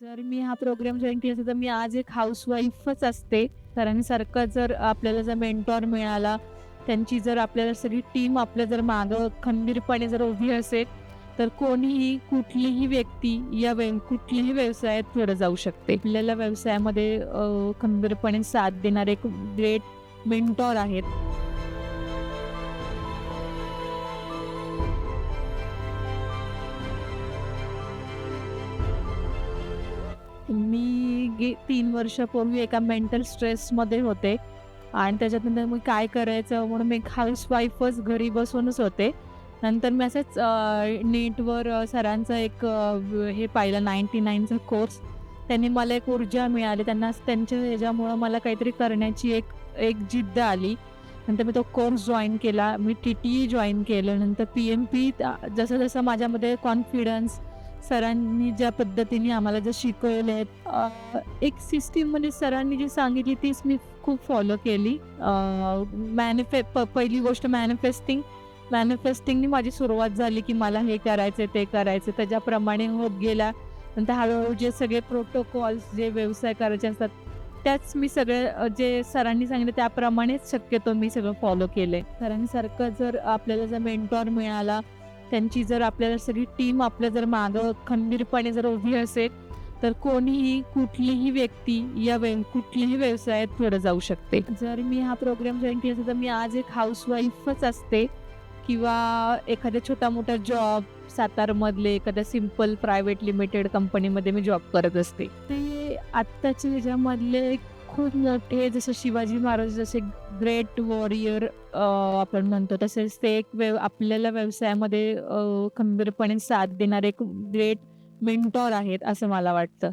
जर मी हा programme join केला असता, तर मी आज एक हाउसवाईफच असते. कारण सारखं जर आपल्याला जर मेंटॉर मिळाला, त्यांची जर आपल्याला सगळी टीम आपल्या जर मागं खंबीरपणे जर उभी असेल, तर कोणीही, कुठलीही व्यक्ती या कुठल्याही व्यवसायात पुढे जाऊ शकते. आपल्याला व्यवसायामध्ये खंबीरपणे साथ देणारे एक ग्रेट मेंटॉर आहेत. मी 3 वर्षापूर्वी एका मेंटल स्ट्रेसमध्ये होते आणि त्याच्यानंतर मग काय करायचं म्हणून मी एक हाउसवाईफच घरी बसूनच होते. नंतर मी असंच नेटवर सरांचा एक हे पाहिलं 99चा कोर्स. त्यांनी मला एक ऊर्जा मिळाली. त्यांना त्यांच्या ह्याच्यामुळं मला काहीतरी करण्याची एक एक जिद्द आली. नंतर मी तो कोर्स जॉइन केला. मी टी-टी जॉइन केलं. नंतर पी-एम-पी जसं-जसं माझ्यामध्ये कॉन्फिडन्स सरांनी ज्या पद्धतीने आम्हाला जे शिकवले आहेत एक सिस्टीममध्ये सरांनी जी सांगितली तीच मी खूप फॉलो केली. पहिली गोष्ट मॅनिफेस्टिंगनी माझी सुरुवात झाली, की मला हे करायचं ते करायचं. त्याच्याप्रमाणे होत गेला. नंतर हळूहळू जे सगळे प्रोटोकॉल्स जे व्यवसाय करायचे असतात, त्याच मी सगळे जे सरांनी सांगितलं त्याप्रमाणेच शक्यतो मी सगळं फॉलो केलंय. सरांसारखं जर आपल्याला जर मेंटॉर मिळाला, त्यांची जर आपल्याला सगळी टीम आपल्या जर मागं खंबीरपणे जर उभी असेल, तर कोणीही, कुठलीही व्यक्ती या कुठल्याही व्यवसायात पुढे जाऊ शकते. जर मी हा प्रोग्राम जॉइन केला असता, तर मी आज एक हाउसवाईफच असते किंवा एखादा छोटा-मोठा जॉब सातारमधले एखाद्या सिंपल प्रायव्हेट लिमिटेड कंपनीमध्ये मी जॉब करत असते. ते आत्ताच्या ह्याच्यामधले खूप मोठे जसे शिवाजी महाराज जसे ग्रेट वॉरियर आपण म्हणतो तसेच ते एक आपल्याला व्यवसायामध्ये खंबीरपणे साथ देणारे एक ग्रेट मेंटॉर आहेत असं मला वाटतं.